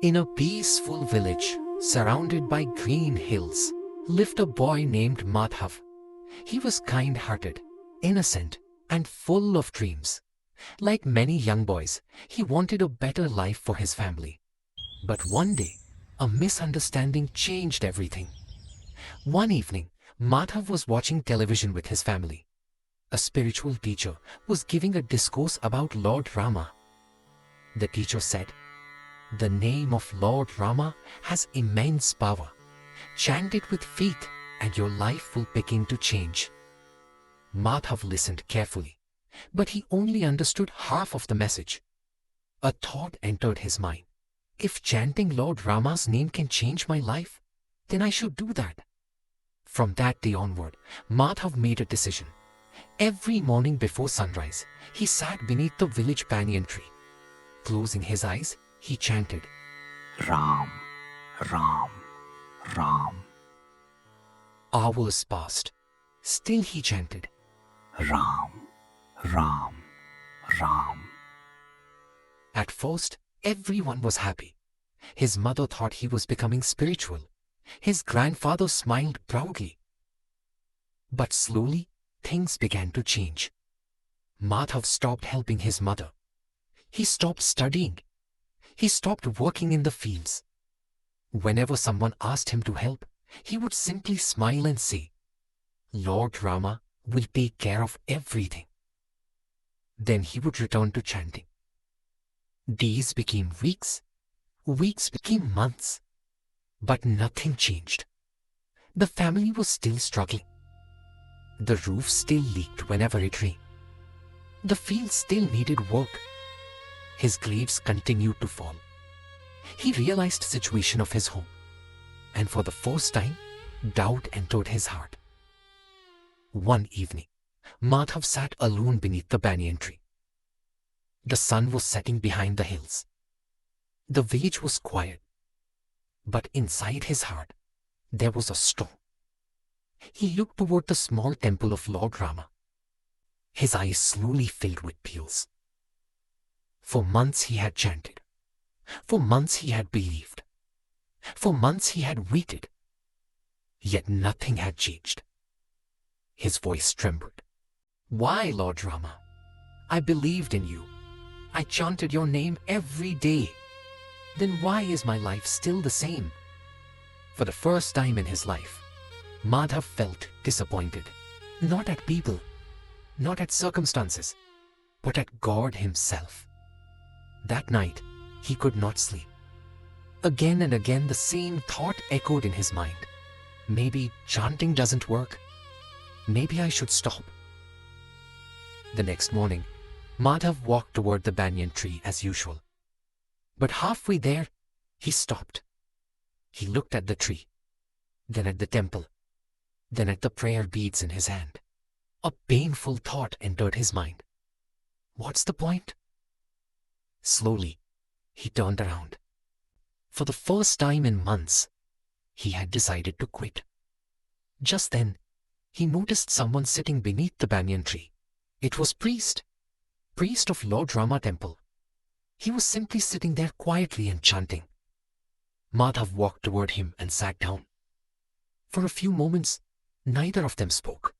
In a peaceful village, surrounded by green hills, lived a boy named Madhav. He was kind-hearted, innocent, and full of dreams. Like many young boys, he wanted a better life for his family. But one day, a misunderstanding changed everything. One evening, Madhav was watching television with his family. A spiritual teacher was giving a discourse about Lord Rama. The teacher said, "The name of Lord Rama has immense power. Chant it with faith and your life will begin to change." Madhav listened carefully, but he only understood half of the message. A thought entered his mind. If chanting Lord Rama's name can change my life, then I should do that. From that day onward, Madhav made a decision. Every morning before sunrise, he sat beneath the village banyan tree. Closing his eyes, he chanted, Ram, Ram, Ram. Hours passed. Still he chanted, Ram, Ram, Ram. At first, everyone was happy. His mother thought he was becoming spiritual. His grandfather smiled proudly. But slowly, things began to change. Madhav stopped helping his mother. He stopped studying. He stopped working in the fields. Whenever someone asked him to help, he would simply smile and say, Lord Rama will take care of everything. Then he would return to chanting. Days became weeks. Weeks became months. But nothing changed. The family was still struggling. The roof still leaked whenever it rained. The fields still needed work. His grades continued to fall. He realized the situation of his home, and for the first time, doubt entered his heart. One evening, Madhav sat alone beneath the banyan tree. The sun was setting behind the hills. The village was quiet, but inside his heart, there was a storm. He looked toward the small temple of Lord Rama. His eyes slowly filled with tears. For months he had chanted. For months he had believed. For months he had waited. Yet nothing had changed. His voice trembled. Why, Lord Rama? I believed in you. I chanted your name every day. Then why is my life still the same? For the first time in his life, Madhav felt disappointed. Not at people, not at circumstances, but at God himself. That night, he could not sleep. Again and again, the same thought echoed in his mind. Maybe chanting doesn't work. Maybe I should stop. The next morning, Madhav walked toward the banyan tree as usual. But halfway there, he stopped. He looked at the tree, then at the temple, then at the prayer beads in his hand. A painful thought entered his mind. What's the point? Slowly, he turned around. For the first time in months, he had decided to quit. Just then, he noticed someone sitting beneath the banyan tree. It was priest of Lord Rama temple. He was simply sitting there quietly and chanting. Madhav walked toward him and sat down. For a few moments, neither of them spoke.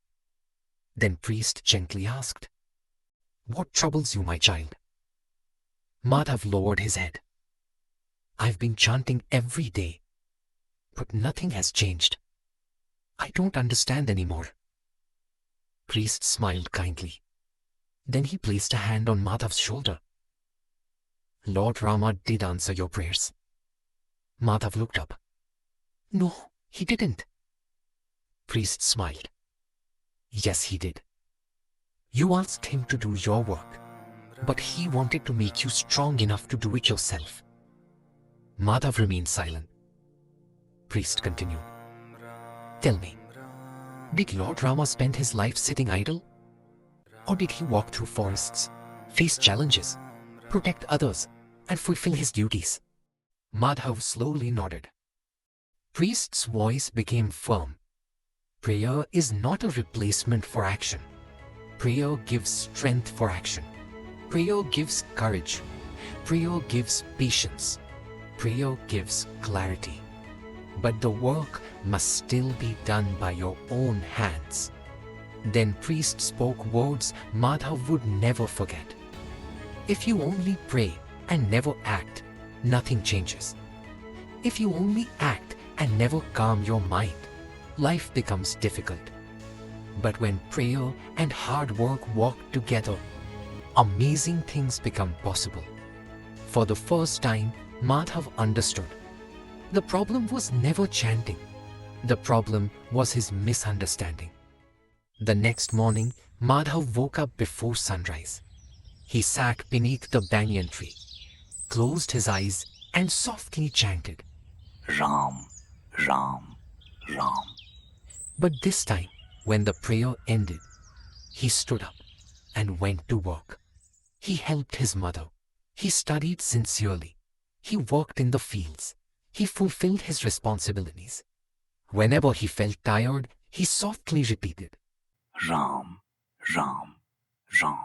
Then priest gently asked, What troubles you, my child? Madhav lowered his head. I've been chanting every day, but nothing has changed. I don't understand anymore. Priest smiled kindly. Then he placed a hand on Madhav's shoulder. Lord Rama did answer your prayers. Madhav looked up. No, he didn't. Priest smiled. Yes, he did. You asked him to do your work, but he wanted to make you strong enough to do it yourself. Madhav remained silent. Priest continued. Tell me, did Lord Rama spend his life sitting idle? Or did he walk through forests, face challenges, protect others, and fulfill his duties? Madhav slowly nodded. Priest's voice became firm. Prayer is not a replacement for action. Prayer gives strength for action. Prayer gives courage. Prayer gives patience. Prayer gives clarity, but the work must still be done by your own hands. Then priest spoke words Madhav would never forget. If you only pray and never act, nothing changes. If you only act and never calm your mind, life becomes difficult. But when prayer and hard work walk together, amazing things become possible. For the first time, Madhav understood. The problem was never chanting. The problem was his misunderstanding. The next morning, Madhav woke up before sunrise. He sat beneath the banyan tree, closed his eyes and softly chanted, Ram, Ram, Ram. But this time, when the prayer ended, he stood up and went to work. He helped his mother. He studied sincerely. He worked in the fields. He fulfilled his responsibilities. Whenever he felt tired, he softly repeated, Ram, Ram, Ram.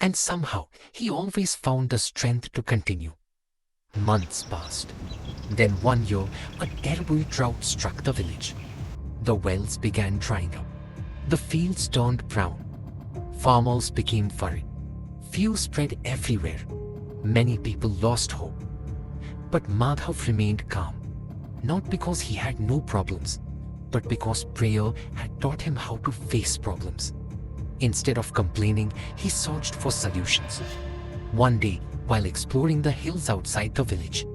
And somehow he always found the strength to continue. Months passed. Then one year, a terrible drought struck the village. The wells began drying up. The fields turned brown. Farmers became worried. Fear spread everywhere. Many people lost hope. But Madhav remained calm, not because he had no problems, but because prayer had taught him how to face problems. Instead of complaining, he searched for solutions. One day, while exploring the hills outside the village,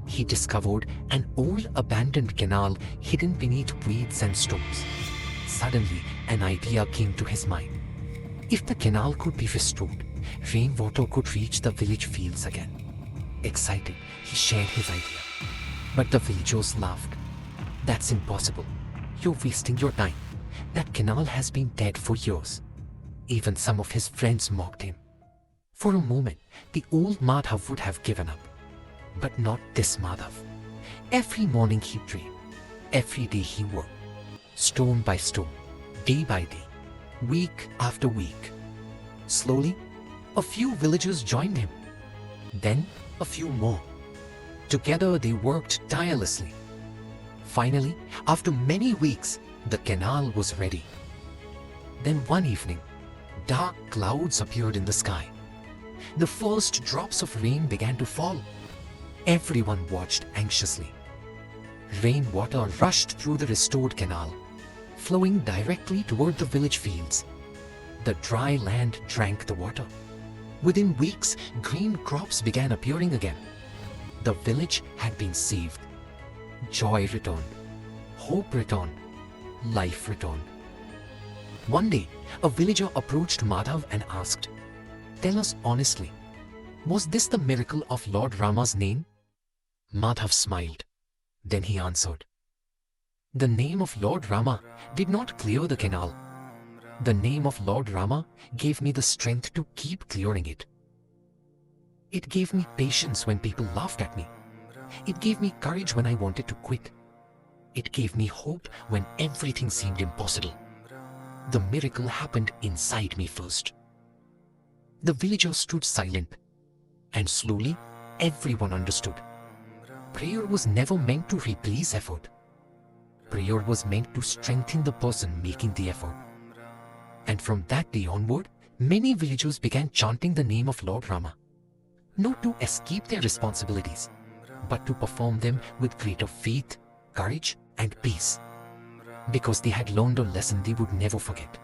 he discovered an old abandoned canal hidden beneath weeds and stones. Suddenly, an idea came to his mind. If the canal could be restored, rainwater could reach the village fields again. Excited, he shared his idea. But the villagers laughed. That's impossible. You're wasting your time. That canal has been dead for years. Even some of his friends mocked him. For a moment, the old Madhav would have given up. But not this Madhav. Every morning he prayed. Every day he worked. Stone by stone, day by day, week after week. Slowly, a few villagers joined him. Then, a few more. Together they worked tirelessly. Finally, after many weeks, the canal was ready. Then one evening, dark clouds appeared in the sky. The first drops of rain began to fall. Everyone watched anxiously. Rainwater rushed through the restored canal, flowing directly toward the village fields. The dry land drank the water. Within weeks, green crops began appearing again. The village had been saved. Joy returned. Hope returned. Life returned. One day, a villager approached Madhav and asked, "Tell us honestly, was this the miracle of Lord Rama's name?" Madhav smiled. Then he answered, "The name of Lord Rama did not clear the canal. The name of Lord Rama gave me the strength to keep clearing it. It gave me patience when people laughed at me. It gave me courage when I wanted to quit. It gave me hope when everything seemed impossible. The miracle happened inside me first." The villager stood silent, and slowly everyone understood. Prayer was never meant to replace effort. Prayer was meant to strengthen the person making the effort. And from that day onward, many villagers began chanting the name of Lord Rama, not to escape their responsibilities, but to perform them with greater faith, courage, and peace, because they had learned a lesson they would never forget.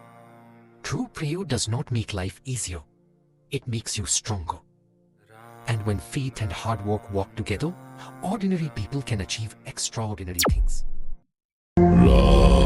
True prayer does not make life easier. It makes you stronger. And when faith and hard work walk together, ordinary people can achieve extraordinary things. Love.